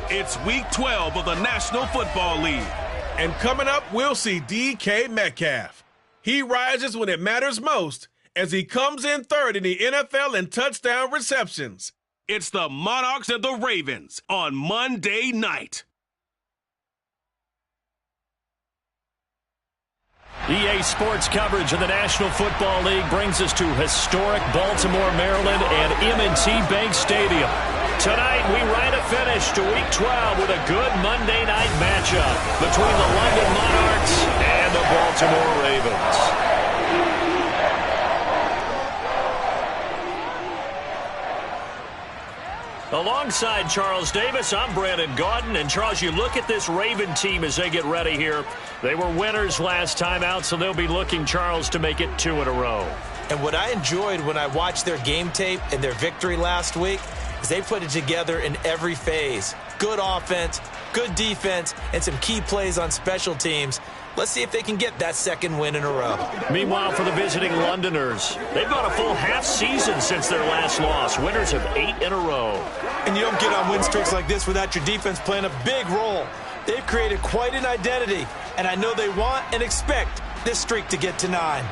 It's Week 12 of the National Football League. And coming up, we'll see DK Metcalf. He rises when it matters most as he comes in third in the NFL in touchdown receptions. It's the Monarchs and the Ravens on Monday night. EA Sports coverage of the National Football League brings us to historic Baltimore, Maryland and M&T Bank Stadium. Tonight, we write a finish to Week 12 with a good Monday night matchup between the London Monarchs and the Baltimore Ravens. Alongside Charles Davis, I'm Brandon Gaudin. And, Charles, you look at this Raven team as they get ready here. They were winners last time out, so they'll be looking, Charles, to make it 2 in a row. And what I enjoyed when I watched their game tape and their victory last week is they put it together in every phase. Good offense, good defense, and some key plays on special teams. Let's see if they can get that second win in a row. Meanwhile, for the visiting Londoners, they've gone a full half season since their last loss. Winners of 8 in a row. And you don't get on win streaks like this without your defense playing a big role. They've created quite an identity, and I know they want and expect this streak to get to 9.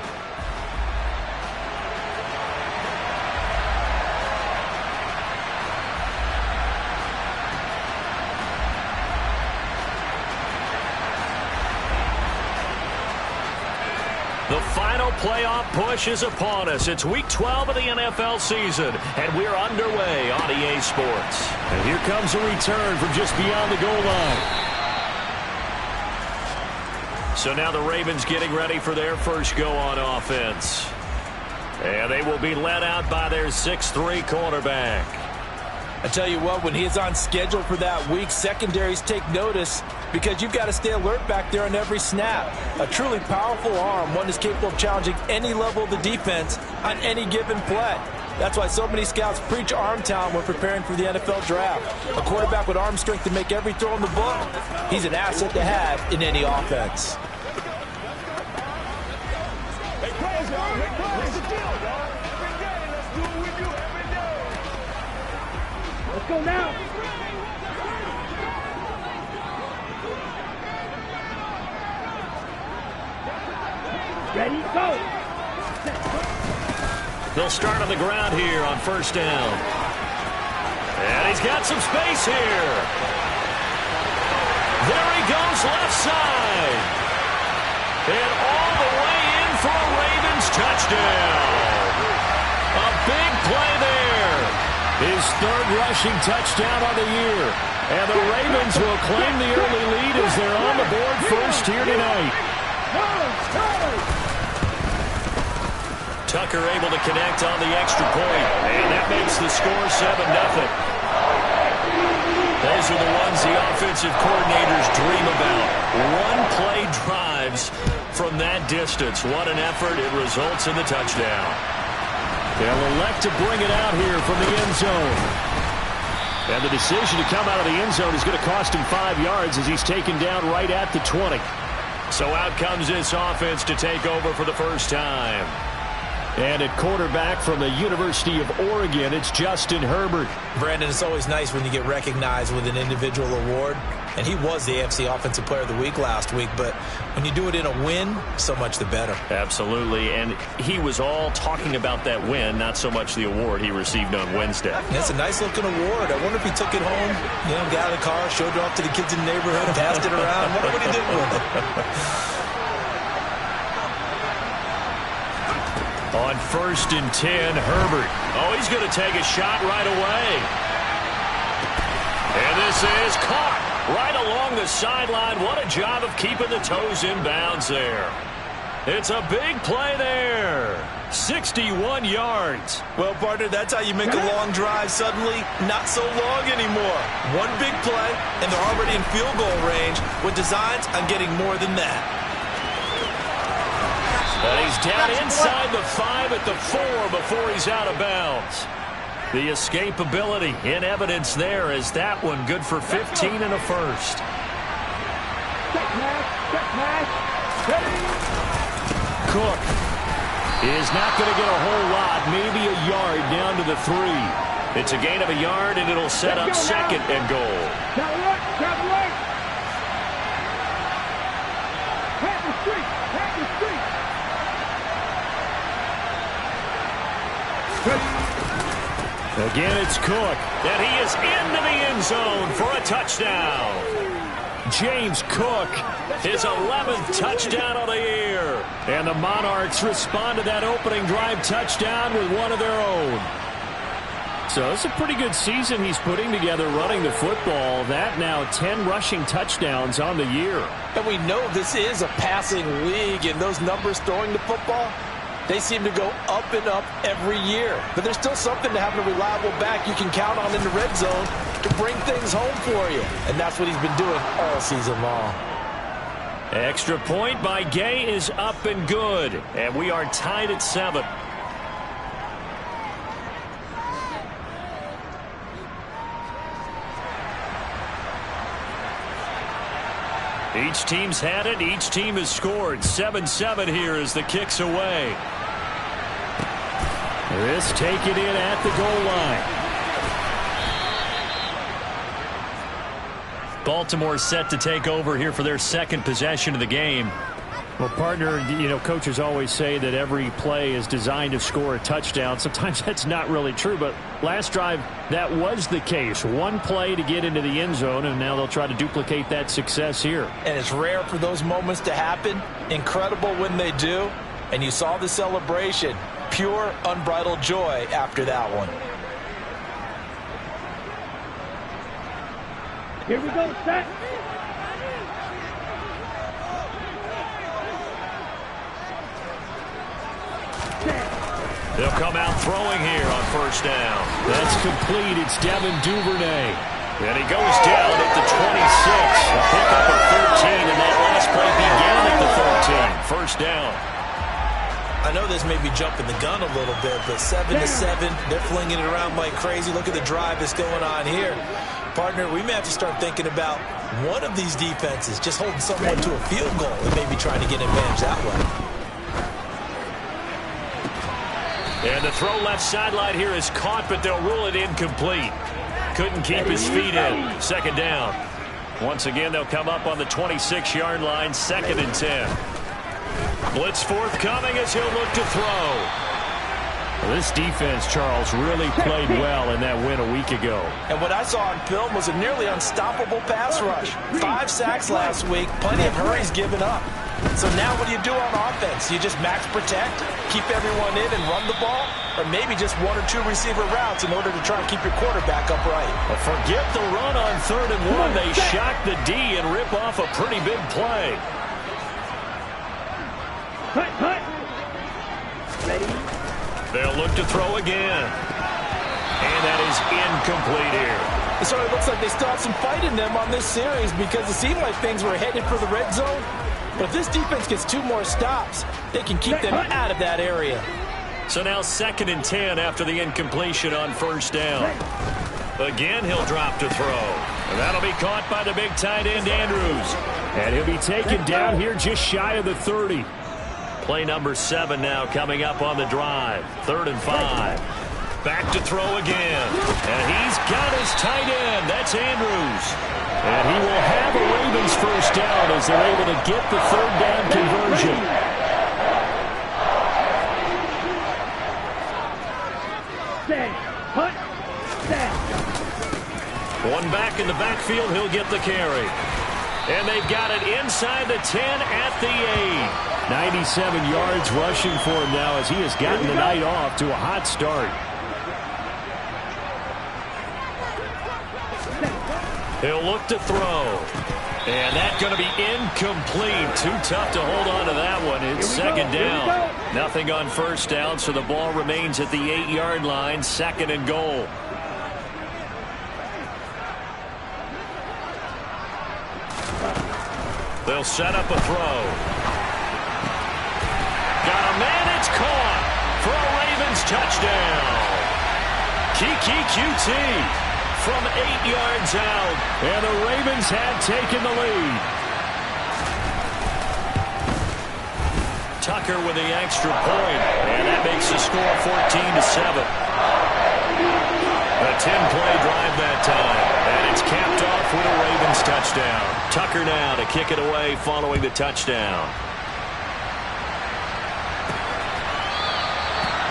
The final playoff push is upon us. It's Week 12 of the NFL season, and we're underway on EA Sports. And here comes a return from just beyond the goal line. So now the Ravens getting ready for their first go on offense. And they will be led out by their 6'3 quarterback. I tell you what, when he's on schedule for that week, secondaries take notice because you've got to stay alert back there on every snap. A truly powerful arm, one is capable of challenging any level of the defense on any given play. That's why so many scouts preach arm talent when preparing for the NFL draft. A quarterback with arm strength to make every throw in the book, he's an asset to have in any offense. Hey, players, y'all. What's the deal, y'all? Every day, let's do what we do every day. Let's go now. Ready, go. They'll start on the ground here on first down. And he's got some space here. There he goes left side. And all the way in for a Ravens touchdown. A big play there. His third rushing touchdown on the year. And the Ravens will claim the early lead as they're on the board first here tonight. Tucker able to connect on the extra point. And that makes the score 7-0. Those are the ones the offensive coordinators dream about. One-play drives from that distance. What an effort. It results in the touchdown. They'll elect to bring it out here from the end zone. And the decision to come out of the end zone is going to cost him 5 yards as he's taken down right at the 20. So out comes this offense to take over for the first time. And at quarterback from the University of Oregon, it's Justin Herbert. Brandon, it's always nice when you get recognized with an individual award. And he was the AFC Offensive Player of the Week last week. But when you do it in a win, so much the better. Absolutely. And he was all talking about that win, not so much the award he received on Wednesday. It's a nice-looking award. I wonder if he took it home, got out of the car, showed it off to the kids in the neighborhood, passed it around. I wonder what he did with it. On first and 10, Herbert. Oh, he's going to take a shot right away. And this is caught right along the sideline. What a job of keeping the toes in bounds there. It's a big play there. 61 yards. Well, partner, that's how you make a long drive suddenly not so long anymore. One big play, and they're already in field goal range with designs on getting more than that. And he's down inside the 5 at the 4 before he's out of bounds. The escapability in evidence there as that one good for 15 and a first. Cook is not going to get a whole lot, maybe a yard down to the 3. It's a gain of a yard, and it'll set up second and goal. Again, it's Cook. And he is into the end zone for a touchdown. James Cook, His 11th touchdown of the year. and the Monarchs respond to that opening drive touchdown with one of their own. So it's a pretty good season he's putting together running the football. That now 10 rushing touchdowns on the year. And we know this is a passing league, and those numbers throwing the football, they seem to go up and up every year. But there's still something to having a reliable back you can count on in the red zone to bring things home for you. And that's what he's been doing all season long. Extra point by Gay is up and good. And we are tied at 7. Each team's had it. Each team has scored. 7-7 here as the kick's away. This take it in at the goal line. Baltimore set to take over here for their second possession of the game. Well, partner, you know, coaches always say that every play is designed to score a touchdown. Sometimes that's not really true, but last drive, that was the case. One play to get into the end zone, and now they'll try to duplicate that success here. And it's rare for those moments to happen. Incredible when they do. And you saw the celebration. Pure, unbridled joy after that one. Here we go, set. They'll come out throwing here on first down. That's complete. It's Devin Duvernay. And he goes down at the 26. A pickup of 13, and that last play began at the 13. First down. I know this may be jumping the gun a little bit, but 7-7, they're flinging it around like crazy. Look at the drive that's going on here. Partner, we may have to start thinking about one of these defenses just holding someone to a field goal and maybe trying to get advantage that way. And the throw left sideline here is caught, but they'll rule it incomplete. Couldn't keep his feet in. Second down. Once again, they'll come up on the 26-yard line, 2nd and 10. Blitz forthcoming as he'll look to throw. Well, this defense, Charles, really played well in that win a week ago. And what I saw on film was a nearly unstoppable pass rush. 5 sacks last week, plenty of hurries given up. So now what do you do on offense? You just max protect, keep everyone in and run the ball, or maybe just 1 or 2 receiver routes in order to try and keep your quarterback upright. Well, forget the run on 3rd and 1. They shock the D and rip off a pretty big play. Cut. Ready? They'll look to throw again. And that is incomplete here. It sort of looks like they still have some fight in them on this series because it seemed like things were headed for the red zone. But if this defense gets 2 more stops, they can keep them out of that area. So now 2nd and 10 after the incompletion on first down. Again, he'll drop to throw. And that'll be caught by the big tight end, Andrews. And he'll be taken down here just shy of the 30. Play number 7 now coming up on the drive. 3rd and 5. Back to throw again. And he's got his tight end. That's Andrews. And he will have a Ravens first down as they're able to get the 3rd down conversion. Set. Cut. Set. One back in the backfield. He'll get the carry. And they've got it inside the 10 at the 8. 97 yards rushing for him now as he has gotten the night off to a hot start. He'll look to throw. And that's going to be incomplete. Too tough to hold on to that one. It's 2nd down. Nothing on first down, so the ball remains at the 8-yard line. 2nd and goal. They'll set up a throw. Got a man, it's caught for a Ravens touchdown. Kiki QT from 8 yards out. And the Ravens have taken the lead. Tucker with the extra point. And that makes the score 14-7. The A 10-play drive that time. And it's capped off with a Ravens touchdown. Tucker now to kick it away following the touchdown.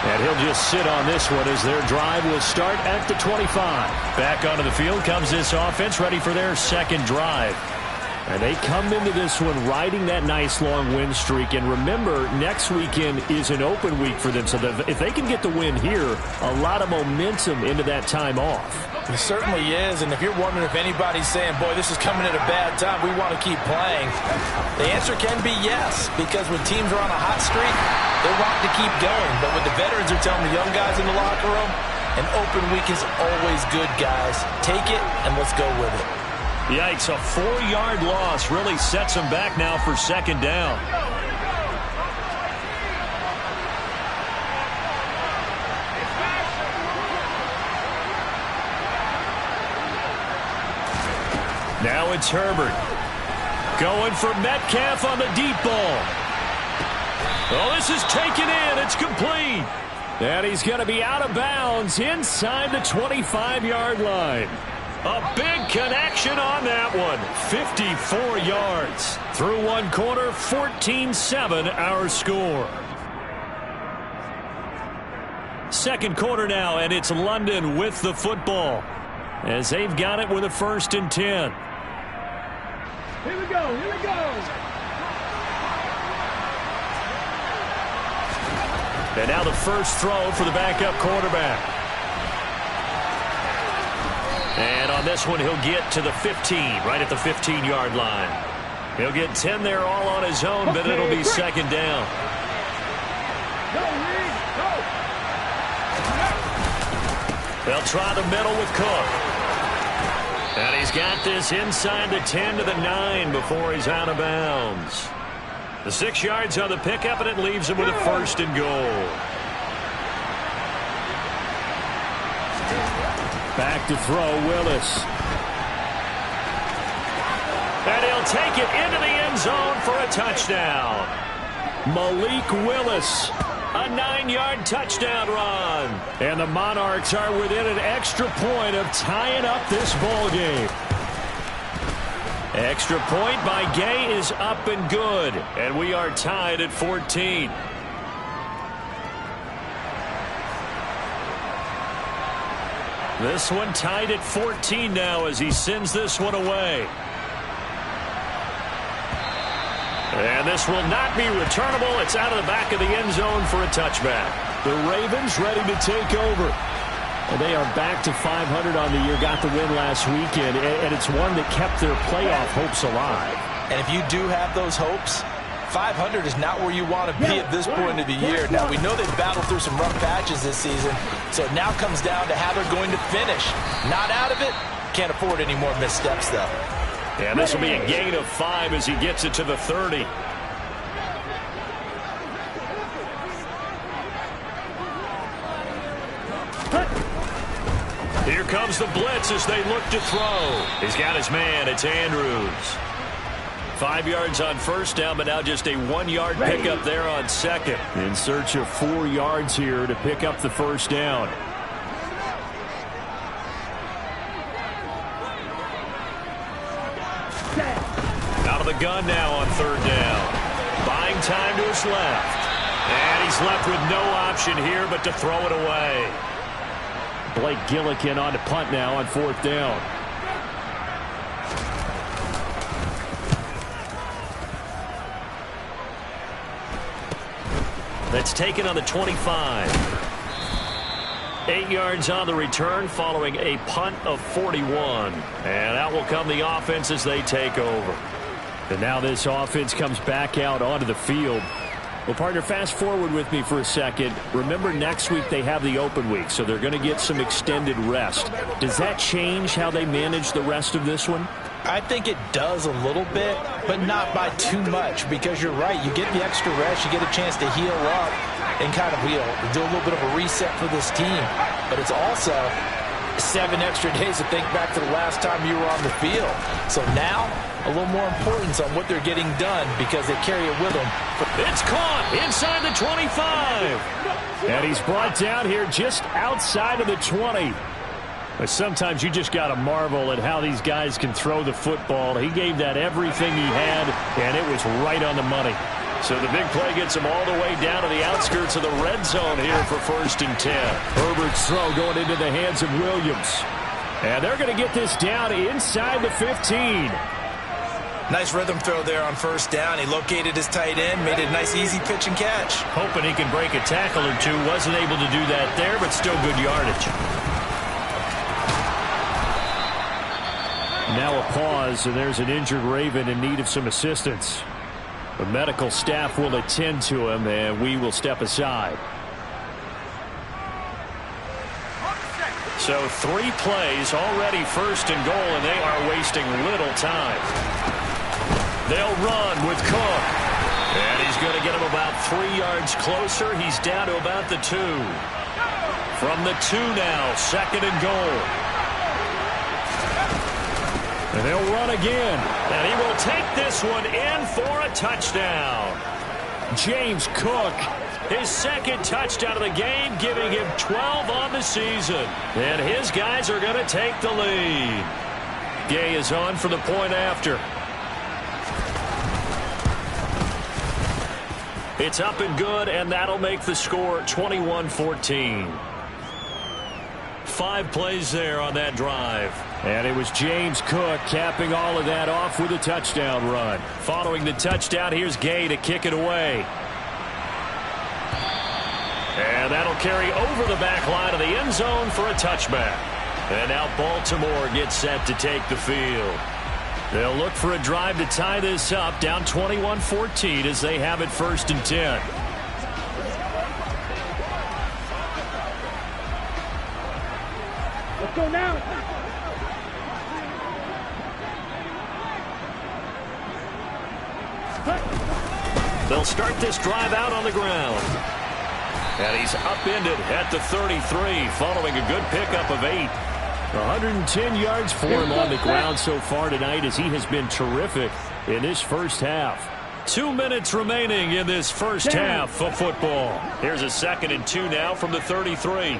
And he'll just sit on this one as their drive will start at the 25. Back onto the field comes this offense, ready for their second drive. And they come into this one riding that nice long win streak. And remember, next weekend is an open week for them. So if they can get the win here, a lot of momentum into that time off. It certainly is. And if you're wondering if anybody's saying, boy, this is coming at a bad time, we want to keep playing, the answer can be yes. Because when teams are on a hot streak, they're wanting to keep going. But what the veterans are telling the young guys in the locker room, an open week is always good, guys. Take it and let's go with it. Yikes, a 4-yard loss really sets them back now for second down. Now it's Herbert. Going for Metcalf on the deep ball. Oh, this is taken in. It's complete. And he's going to be out of bounds inside the 25-yard line. A big connection on that one. 54 yards. Through one quarter, 14-7 our score. Second quarter now, and it's London with the football as they've got it with a 1st and 10. Here we go, here we go. And now the first throw for the backup quarterback. And on this one, he'll get to the 15, right at the 15-yard line. He'll get 10 there all on his own, but it'll be second down. They'll try the middle with Cook. And he's got this inside the 10 to the 9 before he's out of bounds. The 6 yards on the pickup, and it leaves him with a 1st and goal. Back to throw, Willis. And he'll take it into the end zone for a touchdown. Malik Willis. A 9-yard touchdown run. And the Monarchs are within an extra point of tying up this ball game. Extra point by Gay is up and good. And we are tied at 14. This one tied at 14 now as he sends this one away. And this will not be returnable. It's out of the back of the end zone for a touchback. The Ravens ready to take over. And they are back to 500 on the year. Got the win last weekend. And it's one that kept their playoff hopes alive. And if you do have those hopes, 500 is not where you want to be at this point of the year. Now, we know they've battled through some rough patches this season, so it now comes down to how they're going to finish. Not out of it. Can't afford any more missteps, though. Yeah, this will be a gain of 5 as he gets it to the 30. Here comes the blitz as they look to throw. He's got his man. It's Andrews. 5 yards on first down, but now just a 1-yard pickup there on second. In search of 4 yards here to pick up the first down. Out of the gun now on third down. Buying time to his left. And he's left with no option here but to throw it away. Blake Gillikin on to punt now on 4th down. That's taken on the 25. 8 yards on the return following a punt of 41. And out will come the offense as they take over. And now this offense comes back out onto the field. Well, partner, fast forward with me for a second. Remember, next week they have the open week, so they're going to get some extended rest. Does that change how they manage the rest of this one? I think it does a little bit, but not by too much, because you're right. You get the extra rest, you get a chance to heal up and kind of do a little bit of a reset for this team. But it's also 7 extra days to think back to the last time you were on the field. So now, a little more importance on what they're getting done because they carry it with them. It's caught inside the 25. And he's brought down here just outside of the 20. But sometimes you just got to marvel at how these guys can throw the football. He gave that everything he had, and it was right on the money. So the big play gets him all the way down to the outskirts of the red zone here for 1st and 10. Herbert's throw going into the hands of Williams. And they're going to get this down inside the 15. Nice rhythm throw there on 1st down. He located his tight end, made it a nice easy pitch and catch. Hoping he can break a tackle or two. Wasn't able to do that there, but still good yardage. Now a pause, and there's an injured Raven in need of some assistance. The medical staff will attend to him, and we will step aside. So 3 plays, already 1st and goal, and they are wasting little time. They'll run with Cook. And he's going to get him about 3 yards closer. He's down to about the 2. From the 2 now, 2nd and goal. And they'll run again. And he will take this one in for a touchdown. James Cook, his 2nd touchdown of the game, giving him 12 on the season. And his guys are going to take the lead. Gay is on for the point after. It's up and good, and that'll make the score 21-14. 5 plays there on that drive. And it was James Cook capping all of that off with a touchdown run. Following the touchdown, here's Gay to kick it away. And that'll carry over the back line of the end zone for a touchback. And now Baltimore gets set to take the field. They'll look for a drive to tie this up, down 21-14 as they have it 1st and 10. Let's go now. They'll start this drive out on the ground. And he's upended at the 33 following a good pickup of 8. 110 yards for him on the ground so far tonight as he has been terrific in this first half. 2 minutes remaining in this first half of football. Here's a 2nd and 2 now from the 33.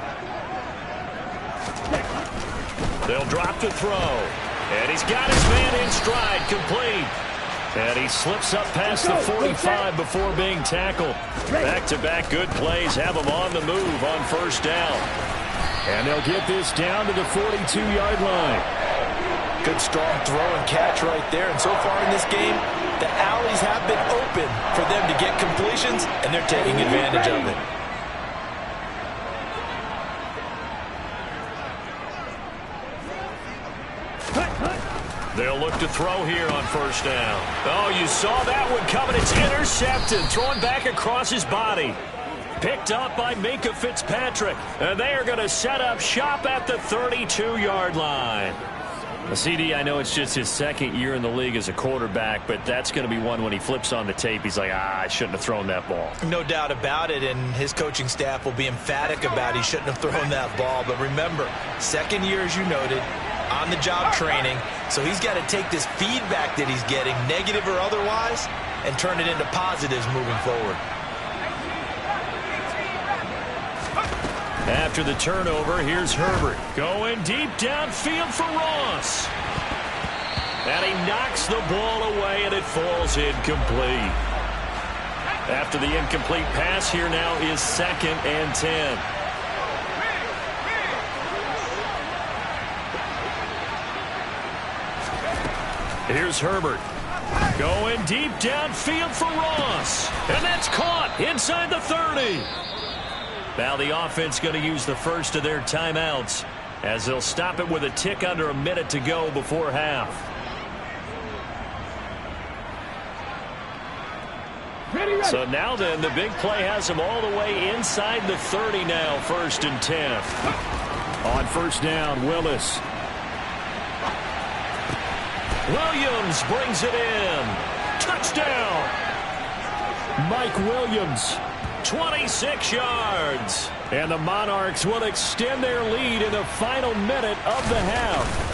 They'll drop to throw. And he's got his man in stride, complete. And he slips up past the 45 before being tackled. Back-to-back good plays have him on the move on 1st down. And they'll get this down to the 42-yard line. Good strong throw and catch right there. And so far in this game, the alleys have been open for them to get completions, and they're taking advantage of it. They'll look to throw here on 1st down. Oh, you saw that one coming. It's intercepted, thrown back across his body. Picked up by Minka Fitzpatrick. And they are going to set up shop at the 32-yard line. CD, I know it's just his 2nd year in the league as a quarterback, but that's going to be one when he flips on the tape. He's like, I shouldn't have thrown that ball. No doubt about it, and his coaching staff will be emphatic about he shouldn't have thrown that ball. But remember, 2nd year, as you noted, on-the-job training. So he's got to take this feedback that he's getting, negative or otherwise, and turn it into positives moving forward. After the turnover, here's Herbert. Going deep downfield for Ross. And he knocks the ball away, and it falls incomplete. After the incomplete pass, here now is 2nd and 10. Here's Herbert. Going deep downfield for Ross. And that's caught inside the 30. Now the offense going to use the first of their timeouts as they'll stop it with a tick under a minute to go before half. So now then, the big play has them all the way inside the 30 now, 1st and 10. On 1st down, Willis. Williams brings it in. Touchdown. Mike Williams. 26 yards. And the Monarchs will extend their lead in the final minute of the half.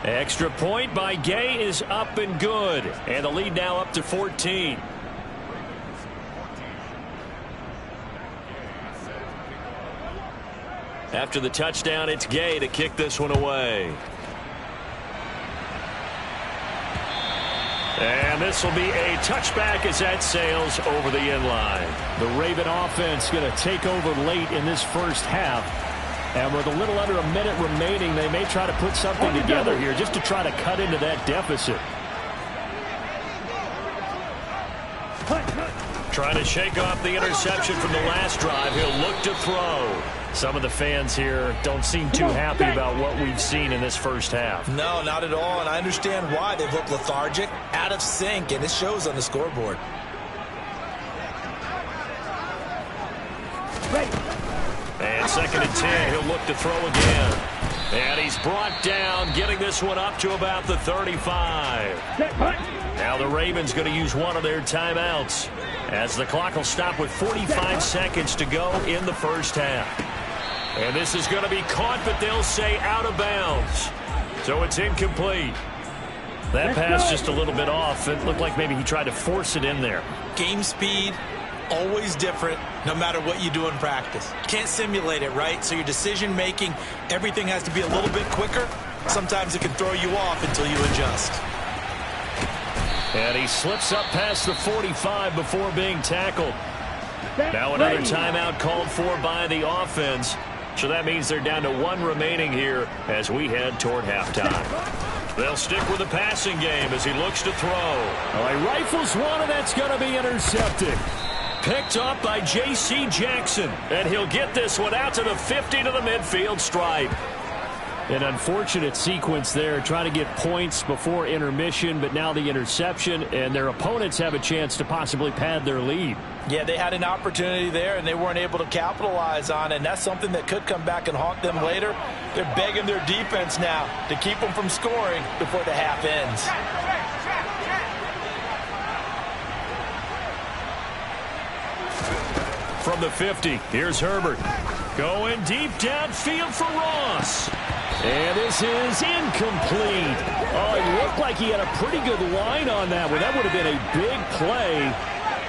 Extra point by Gay is up and good. And the lead now up to 14. After the touchdown, it's Gay to kick this one away. And this will be a touchback as that sails over the end line. The Raven offense going to take over late in this first half. And with a little under a minute remaining, they may try to put something together here just to try to cut into that deficit. Trying to shake off the interception from the last drive. He'll look to throw. Some of the fans here don't seem too happy about what we've seen in this first half. No, not at all, and I understand why. They've looked lethargic, out of sync, and it shows on the scoreboard. And 2nd and 10, he'll look to throw again. And he's brought down, getting this one up to about the 35. Now the Ravens going to use one of their timeouts, as the clock will stop with 45 seconds to go in the first half. And this is going to be caught, but they'll say out of bounds. So it's incomplete. That pass just a little bit off. It looked like maybe he tried to force it in there. Game speed, always different, no matter what you do in practice. Can't simulate it, right? So your decision making, everything has to be a little bit quicker. Sometimes it can throw you off until you adjust. And he slips up past the 45 before being tackled. Now another timeout called for by the offense. So that means they're down to one remaining here as we head toward halftime. They'll stick with the passing game as he looks to throw. All right, rifles one, and that's going to be intercepted. Picked up by J.C. Jackson. And he'll get this one out to the 50 to the midfield stripe. An unfortunate sequence there, trying to get points before intermission, but now the interception, and their opponents have a chance to possibly pad their lead. Yeah, they had an opportunity there, and they weren't able to capitalize on it, and that's something that could come back and haunt them later. They're begging their defense now to keep them from scoring before the half ends. From the 50, here's Herbert. Going deep downfield for Ross. And this is incomplete. Oh, it looked like he had a pretty good line on that one. That would have been a big play,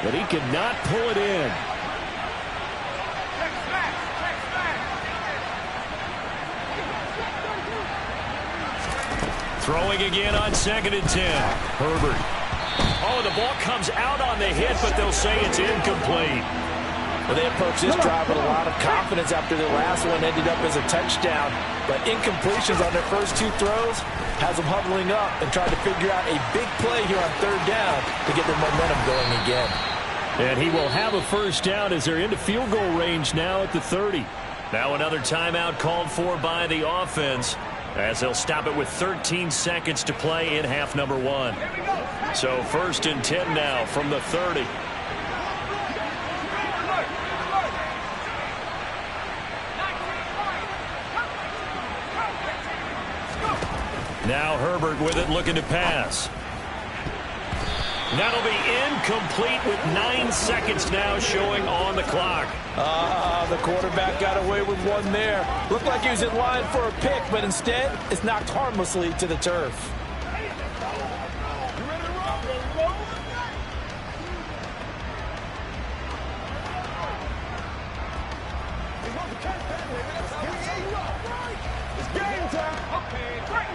but he could not pull it in. Throwing again on 2nd and 10. Herbert. Oh, the ball comes out on the hit, but they'll say it's incomplete. Well, they approached this drive with a lot of confidence after their last one ended up as a touchdown. But incompletions on their first two throws has them huddling up and trying to figure out a big play here on 3rd down to get their momentum going again. And he will have a first down as they're into field goal range now at the 30. Now another timeout called for by the offense, as they'll stop it with 13 seconds to play in half number 1. So 1st and 10 now from the 30. Now Herbert with it, looking to pass. That'll be incomplete with 9 seconds now showing on the clock. The quarterback got away with one there. Looked like he was in line for a pick, but instead it's knocked harmlessly to the turf.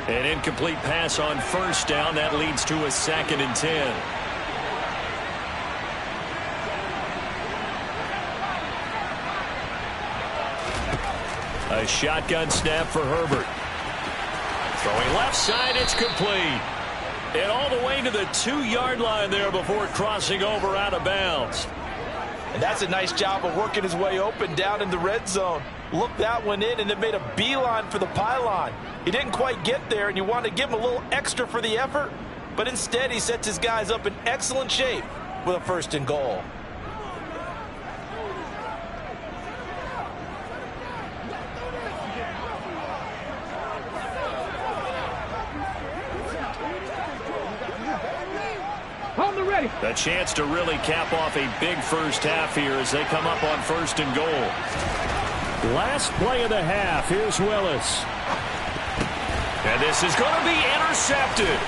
An incomplete pass on 1st down. That leads to a 2nd and 10. A shotgun snap for Herbert. Throwing left side, it's complete. And all the way to the 2-yard line there before crossing over out of bounds. And that's a nice job of working his way open down in the red zone. Looked that one in and then made a beeline for the pylon. He didn't quite get there, and you want to give him a little extra for the effort, but instead he sets his guys up in excellent shape with a 1st and goal. A chance to really cap off a big first half here as they come up on 1st and goal. Last play of the half. Here's Willis. And this is going to be intercepted.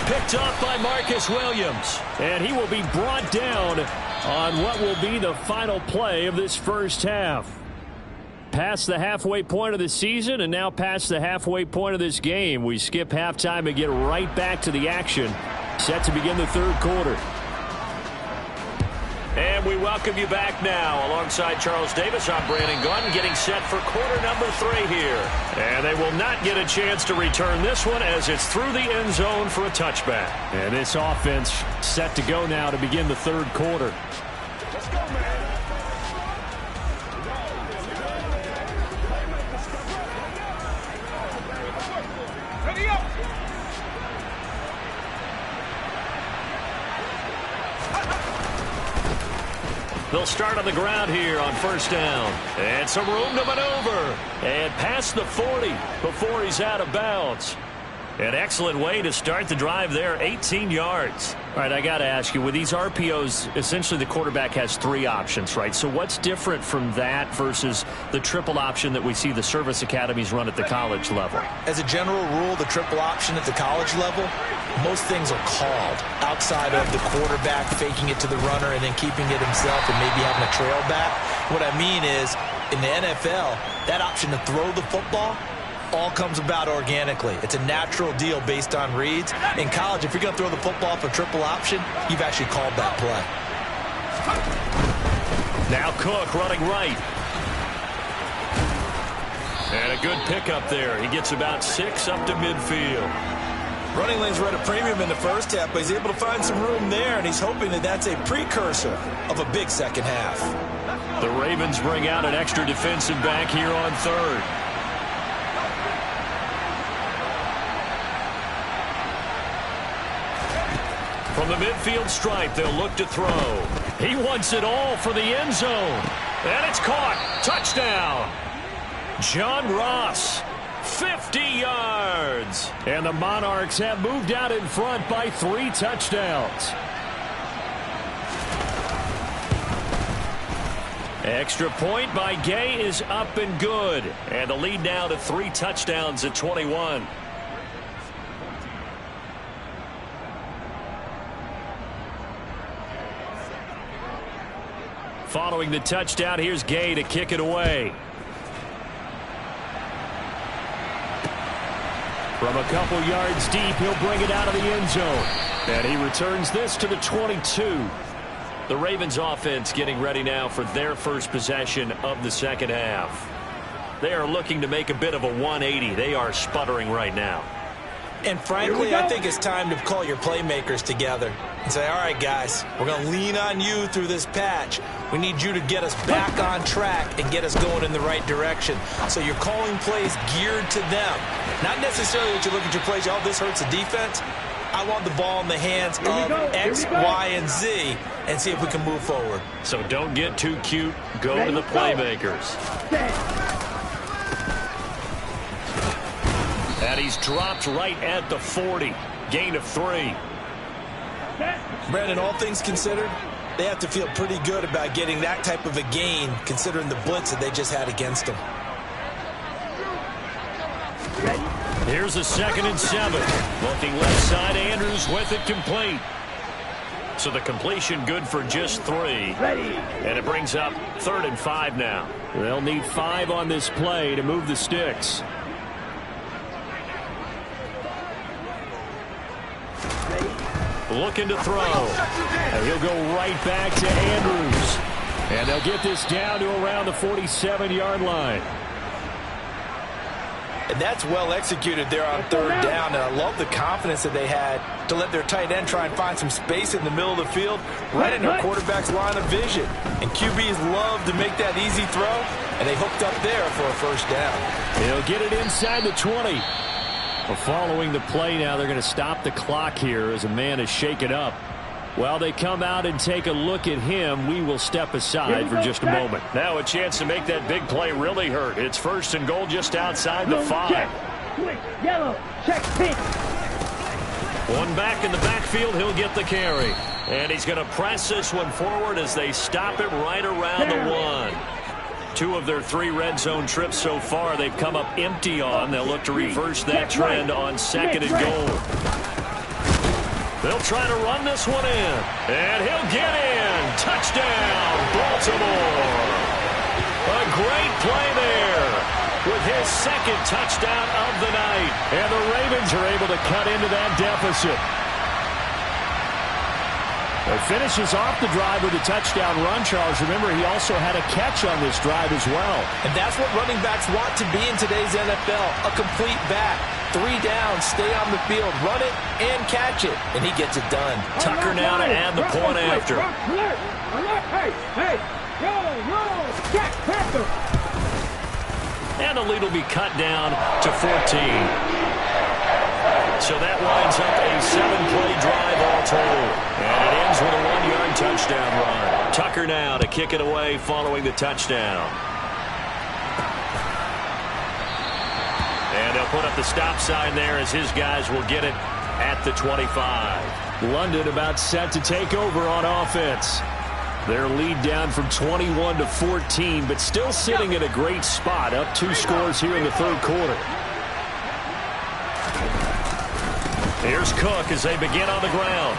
Picked up by Marcus Williams. And he will be brought down on what will be the final play of this first half. Past the halfway point of the season and now past the halfway point of this game. We skip halftime and get right back to the action. Set to begin the third quarter. And we welcome you back now. Alongside Charles Davis, I'm Brandon Gunn, getting set for quarter number 3 here. And they will not get a chance to return this one as it's through the end zone for a touchback. And this offense set to go now to begin the third quarter. Let's go, man. Ready up. They'll start on the ground here on first down. And some room to maneuver. And past the 40 before he's out of bounds. An excellent way to start the drive there, 18 yards. All right, I got to ask you, with these RPOs, essentially the quarterback has 3 options, right? So what's different from that versus the triple option that we see the service academies run at the college level? As a general rule, the triple option at the college level, most things are called outside of the quarterback faking it to the runner and then keeping it himself and maybe having a trail back. What I mean is, in the NFL, that option to throw the football all comes about organically. It's a natural deal based on reads. In college, if you're going to throw the football for triple option, you've actually called that play. Now Cook running right. And a good pickup there. He gets about 6 up to midfield. Running lanes were at a premium in the first half, but he's able to find some room there, and he's hoping that that's a precursor of a big second half. The Ravens bring out an extra defensive back here on third. From the midfield stripe, they'll look to throw. He wants it all for the end zone. And it's caught. Touchdown. John Ross, 50 yards. And the Monarchs have moved out in front by 3 touchdowns. Extra point by Gay is up and good. And the lead now to 3 touchdowns at 21. Following the touchdown, here's Gay to kick it away. From a couple yards deep, he'll bring it out of the end zone. And he returns this to the 22. The Ravens offense getting ready now for their first possession of the second half. They are looking to make a bit of a 180. They are sputtering right now. And frankly, I think it's time to call your playmakers together and say, all right, guys, we're going to lean on you through this patch. We need you to get us back on track and get us going in the right direction. So you're calling plays geared to them. Not necessarily that you look at your plays, oh, this hurts the defense. I want the ball in the hands of X, Y, and Z and see if we can move forward. So don't get too cute. Go to the playmakers. And he's dropped right at the 40. Gain of 3. Brandon, all things considered, they have to feel pretty good about getting that type of a gain considering the blitz that they just had against them. Here's a 2nd and 7. Looking left side, Andrews with it complete. So the completion good for just 3. And it brings up 3rd and 5 now. They'll need 5 on this play to move the sticks. Looking to throw. And he'll go right back to Andrews. And they'll get this down to around the 47-yard line. And that's well executed there on 3rd down. And I love the confidence that they had to let their tight end try and find some space in the middle of the field, right in their quarterback's line of vision. And QBs love to make that easy throw, and they hooked up there for a first down. He'll get it inside the 20. Well, following the play now, they're going to stop the clock here as a man is shaken up. While they come out and take a look at him, we will step aside for just a moment. Now a chance to make that big play really hurt. It's 1st and goal just outside the 5. Yellow, check, pink. One back in the backfield, he'll get the carry. And he's going to press this one forward as they stop it right around the 1. 2 of their 3 red zone trips so far they've come up empty on. They'll look to reverse that trend on 2nd and goal. They'll try to run this one in. And he'll get in. Touchdown, Baltimore. A great play there with his second touchdown of the night. And the Ravens are able to cut into that deficit. He finishes off the drive with a touchdown run, Charles. Remember, he also had a catch on this drive as well. And that's what running backs want to be in today's NFL, a complete back. 3 down, stay on the field, run it, and catch it. And he gets it done. Tucker now to add the point after. And the lead will be cut down to 14. So that winds up a 7-play drive all told. And it ends with a 1-yard touchdown run. Tucker now to kick it away following the touchdown. And they'll put up the stop sign there as his guys will get it at the 25. London about set to take over on offense. Their lead down from 21 to 14, but still sitting in a great spot, up 2 scores here in the third quarter. Here's Cook as they begin on the ground.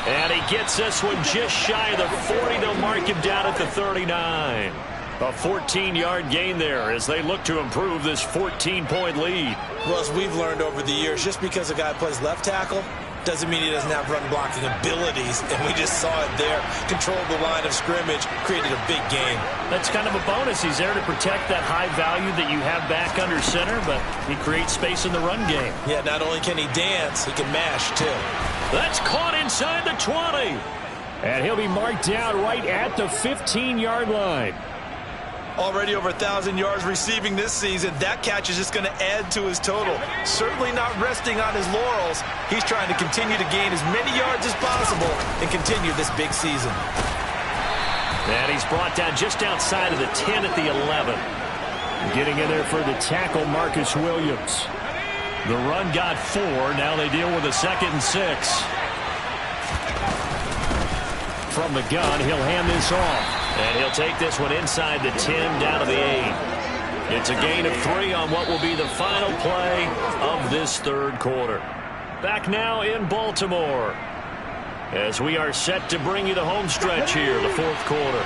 And he gets this one just shy of the 40. They'll mark him down at the 39. A 14-yard gain there as they look to improve this 14-point lead. Well, as we've learned over the years, just because a guy plays left tackle doesn't mean he doesn't have run-blocking abilities, and we just saw it there. Controlled the line of scrimmage, created a big gain. That's kind of a bonus. He's there to protect that high value that you have back under center, but he creates space in the run game. Yeah, not only can he dance, he can mash, too. That's caught inside the 20. And he'll be marked down right at the 15-yard line. Already over 1,000 yards receiving this season. That catch is just going to add to his total. Certainly not resting on his laurels. He's trying to continue to gain as many yards as possible and continue this big season. And he's brought down just outside of the 10 at the 11. Getting in there for the tackle, Marcus Williams. The run got 4. Now they deal with a 2nd and 6. From the gun, he'll hand this off. And he'll take this one inside the 10 down to the 8. It's a gain of 3 on what will be the final play of this third quarter. Back now in Baltimore as we are set to bring you the home stretch here, the fourth quarter.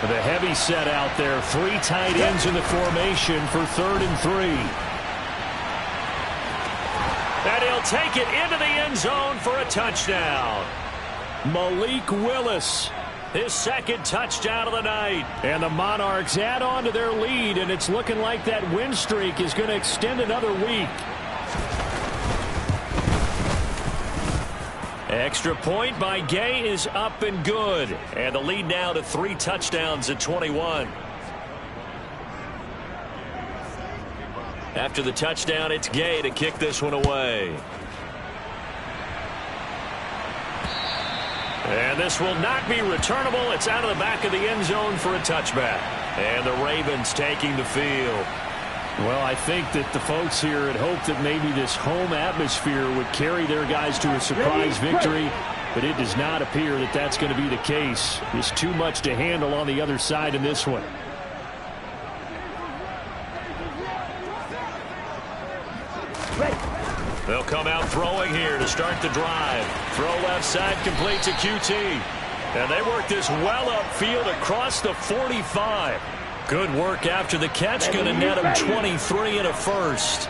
The heavy set out there. 3 tight ends in the formation for 3rd and 3. And he'll take it into the end zone for a touchdown. Malik Willis, his 2nd touchdown of the night. And the Monarchs add on to their lead, and it's looking like that win streak is going to extend another week. Extra point by Gay is up and good. And the lead now to 3 touchdowns at 21. After the touchdown, it's Gay to kick this one away. And this will not be returnable. It's out of the back of the end zone for a touchback. And the Ravens taking the field. Well, I think that the folks here had hoped that maybe this home atmosphere would carry their guys to a surprise victory, but it does not appear that that's going to be the case. There's too much to handle on the other side in this one. They'll come out throwing here to start the drive. Throw left side complete to QT. And they work this well upfield across the 45. Good work after the catch. Going to net him 23 and a first.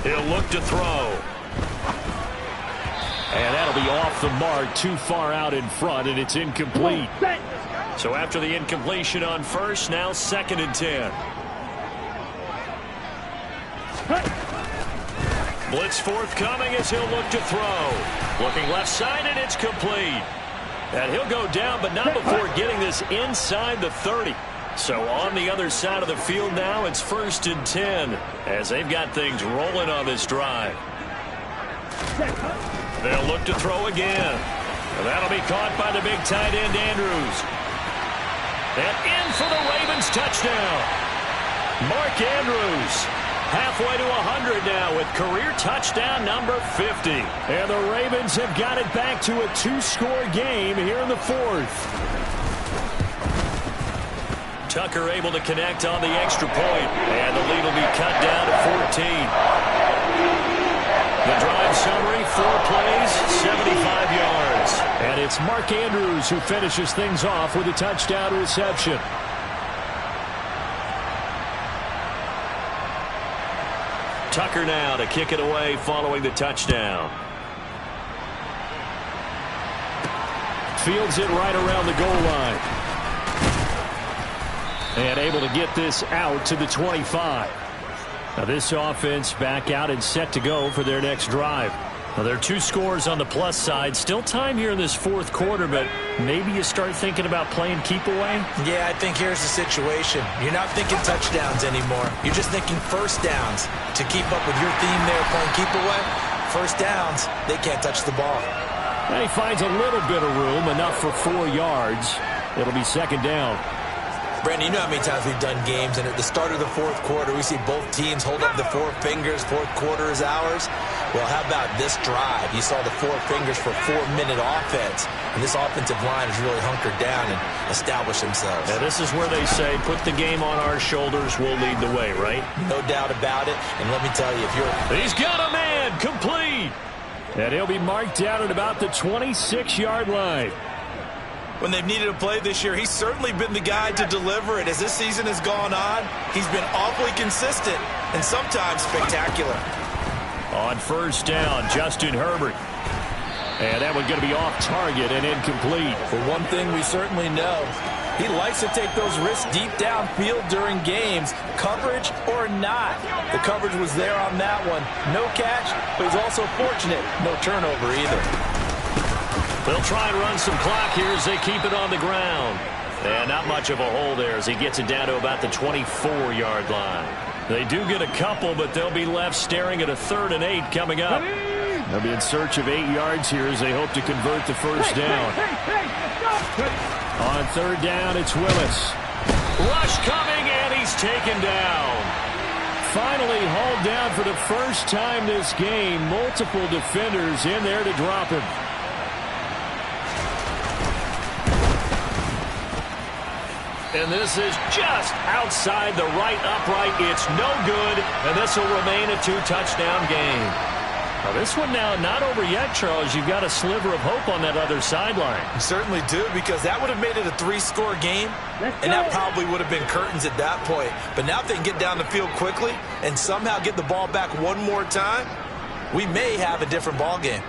He'll look to throw. And that'll be off the mark, too far out in front, and it's incomplete. So after the incompletion on first, now 2nd and 10. Blitz forthcoming as he'll look to throw. Looking left side, and it's complete. And he'll go down, but not before getting this inside the 30. So on the other side of the field now, it's 1st and 10 as they've got things rolling on this drive. They'll look to throw again. And that'll be caught by the big tight end, Andrews. And in for the Ravens touchdown. Mark Andrews. Halfway to 100 now with career touchdown number 50. And the Ravens have got it back to a 2-score game here in the 4th. Tucker able to connect on the extra point. And the lead will be cut down to 14. The drive summary, 4 plays, 75 yards. And it's Mark Andrews who finishes things off with a touchdown reception. Tucker now to kick it away following the touchdown. Fields it right around the goal line. And able to get this out to the 25. Now this offense back out and set to go for their next drive. Now there are 2 scores on the plus side. Still time here in this fourth quarter, but maybe you start thinking about playing keep away? Yeah, I think here's the situation. You're not thinking touchdowns anymore. You're just thinking first downs. To keep up with your theme there playing keep away, first downs, they can't touch the ball. And he finds a little bit of room, enough for 4 yards. It'll be second down. Brandon, you know how many times we've done games, and at the start of the fourth quarter, we see both teams hold up the 4 fingers, fourth quarter is ours. Well, how about this drive? You saw the 4 fingers for 4-minute offense, and this offensive line has really hunkered down and established themselves. Now, this is where they say, put the game on our shoulders, we'll lead the way, right? No doubt about it, and let me tell you, if you're... He's got a man, complete! And he'll be marked down at about the 26-yard line. When they've needed a play this year, he's certainly been the guy to deliver it. As this season has gone on, he's been awfully consistent and sometimes spectacular. On first down, Justin Herbert. And that one's going to be off target and incomplete. For one thing we certainly know, he likes to take those risks deep downfield during games, coverage or not. The coverage was there on that one. No catch, but he's also fortunate. No turnover either. They'll try and run some clock here as they keep it on the ground. And not much of a hole there as he gets it down to about the 24-yard line. They do get a couple, but they'll be left staring at a 3rd and 8 coming up. They'll be in search of 8 yards here as they hope to convert the first down. On 3rd down, it's Willis. Rush coming, and he's taken down. Finally hauled down for the first time this game. Multiple defenders in there to drop him. And this is just outside the right upright. It's no good, and this will remain a 2-touchdown game. Now this one now not over yet, Charles. You've got a sliver of hope on that other sideline. You certainly do, because that would have made it a 3-score game, and that probably would have been curtains at that point. But now if they can get down the field quickly and somehow get the ball back one more time, we may have a different ball game.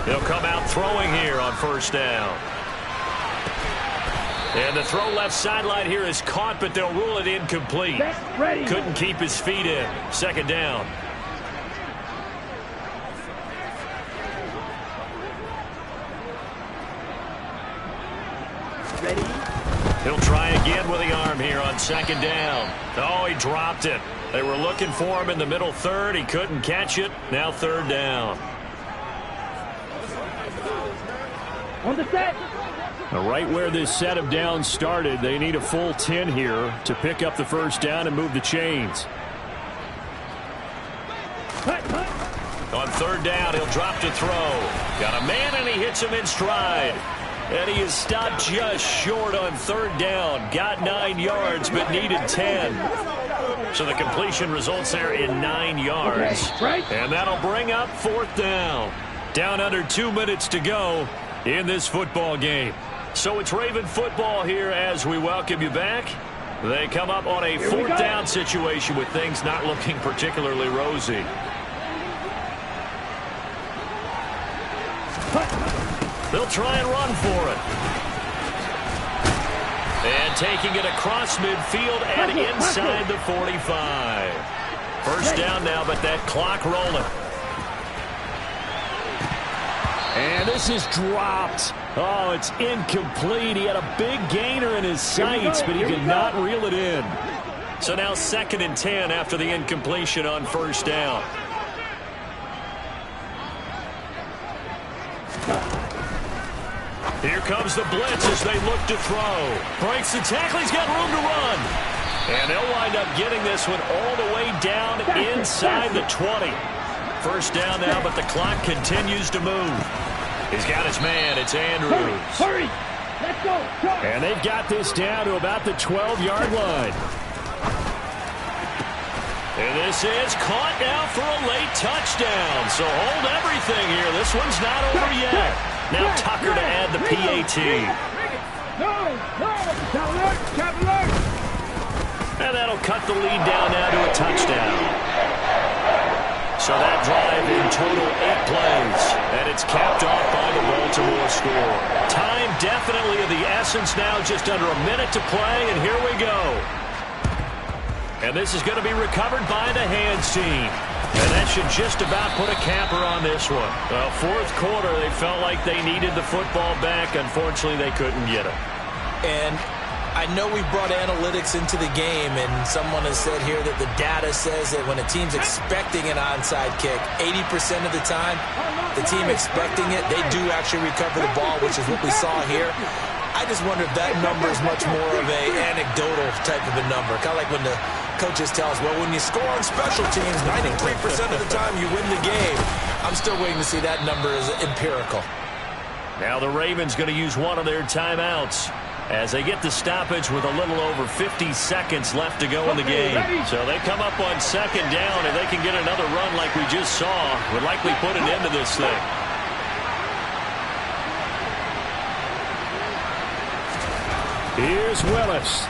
He'll come out throwing here on first down. And the throw left sideline here is caught, but they'll rule it incomplete. Couldn't keep his feet in. Second down. He'll try again with the arm here on second down. Oh, he dropped it. They were looking for him in the middle 3rd. He couldn't catch it. Now 3rd down. On the set. Right where this set of downs started, they need a full 10 here to pick up the first down and move the chains. On 3rd down, he'll drop to throw. Got a man, and he hits him in stride. And he is stopped just short on 3rd down. Got 9 yards, but needed 10. So the completion results there in 9 yards. And that'll bring up 4th down. Down under 2 minutes to go in this football game. So it's Raven football here as we welcome you back. They come up on a 4th down situation with things not looking particularly rosy. They'll try and run for it. And taking it across midfield and inside the 45. First down now, but that clock rolling. And this is dropped. Oh, it's incomplete. He had a big gainer in his sights, but he could not reel it in. So now 2nd and 10 after the incompletion on first down. Here comes the blitz as they look to throw. Breaks the tackle. He's got room to run. And they'll wind up getting this one all the way down inside the 20. First down now, but the clock continues to move. He's got his man. It's Andrews. Hurry! Let's go! And they've got this down to about the 12-yard line. And this is caught now for a late touchdown. So hold everything here. This one's not over yet. Now Tucker to add the PAT. And that'll cut the lead down now to a touchdown. So that drive in total 8 plays, and it's capped off by the Baltimore score. Time definitely of the essence now, just under a minute to play, and here we go. And this is going to be recovered by the hands team. And that should just about put a capper on this one. Well, fourth quarter, they felt like they needed the football back. Unfortunately, they couldn't get it. And I know we brought analytics into the game, and someone has said here that the data says that when a team's expecting an onside kick, 80% of the time, the team expecting it, they do actually recover the ball, which is what we saw here. I just wonder if that number is much more of an anecdotal type of a number. Kind of like when the coaches tell us, well, when you score on special teams, 93% of the time you win the game. I'm still waiting to see that number is empirical. Now the Ravens going to use one of their timeouts as they get the stoppage with a little over 50 seconds left to go in the game. So they come up on second down, and they can get another run like we just saw. Would likely put an end to this thing. Here's Willis.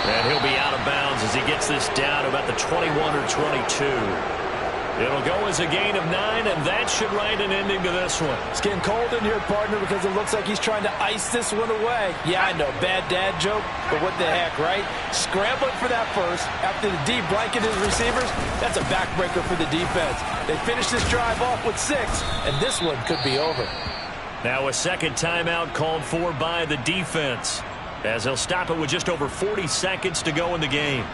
And he'll be out of bounds as he gets this down to about the 21 or 22. It'll go as a gain of 9, and that should write an ending to this one. It's getting cold in here, partner, because it looks like he's trying to ice this one away. Yeah, I know, bad dad joke, but what the heck, right? Scrambling for that first after the D blanket his receivers. That's a backbreaker for the defense. They finish this drive off with 6, and this one could be over. Now a second timeout called for by the defense, as they'll stop it with just over 40 seconds to go in the game.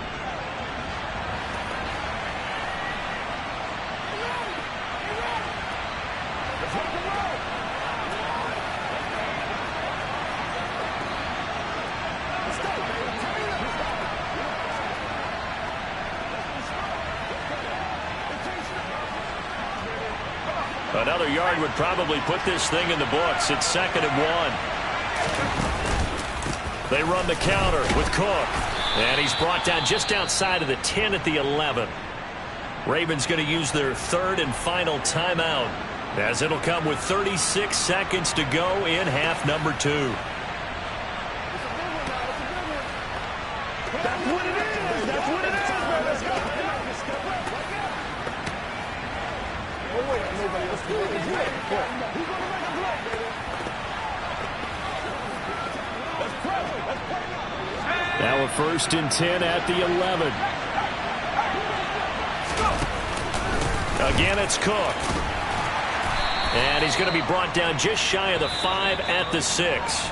Another yard would probably put this thing in the books. It's 2nd and 1. They run the counter with Cook. And he's brought down just outside of the 10 at the 11. Ravens going to use their third and final timeout, as it'll come with 36 seconds to go in half number 2. That's what it is. That's what it is, man. Let's go. Oh, wait. Nobody else can make a play. He's going to make a play. Let's press. Let's play. Now a 1st and 10 at the 11. Again, it's Cook. And he's going to be brought down just shy of the 5 at the 6.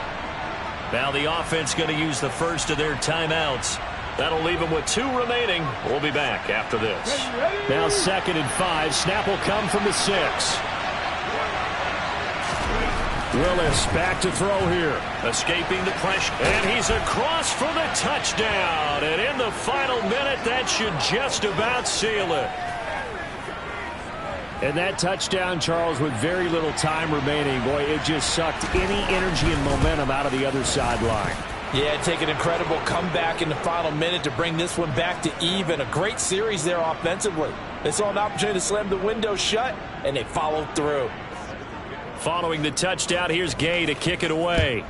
Now the offense going to use the first of their timeouts. That'll leave them with 2 remaining. We'll be back after this. Now 2nd and 5. Snap will come from the 6. Willis back to throw here. Escaping the pressure. And he's across for the touchdown. And in the final minute, that should just about seal it. And that touchdown, Charles, with very little time remaining, boy, it just sucked any energy and momentum out of the other sideline. Yeah, take an incredible comeback in the final minute to bring this one back to even. A great series there offensively. They saw an opportunity to slam the window shut, and they followed through. Following the touchdown, here's Gay to kick it away.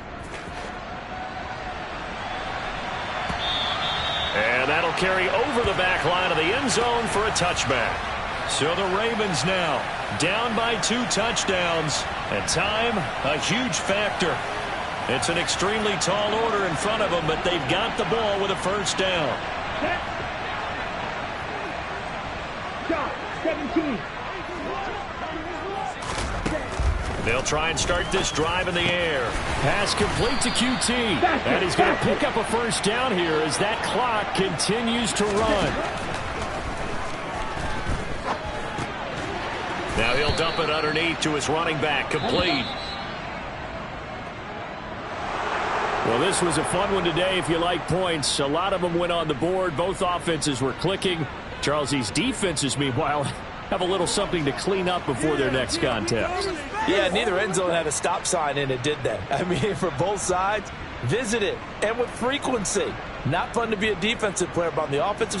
And that'll carry over the back line of the end zone for a touchback. So the Ravens now down by 2 touchdowns, and time a huge factor. It's an extremely tall order in front of them, but they've got the ball with a first down. 17. They'll try and start this drive in the air. Pass complete to QT. And he's going to pick up a first down here as that clock continues to run. Now he'll dump it underneath to his running back, complete. Well, this was a fun one today if you like points. A lot of them went on the board. Both offenses were clicking. Charles, these defenses, meanwhile, have a little something to clean up before their next contest. Yeah, neither end zone had a stop sign in it, did they? I mean, for both sides, visit it, and with frequency. Not fun to be a defensive player, but on the offensive side,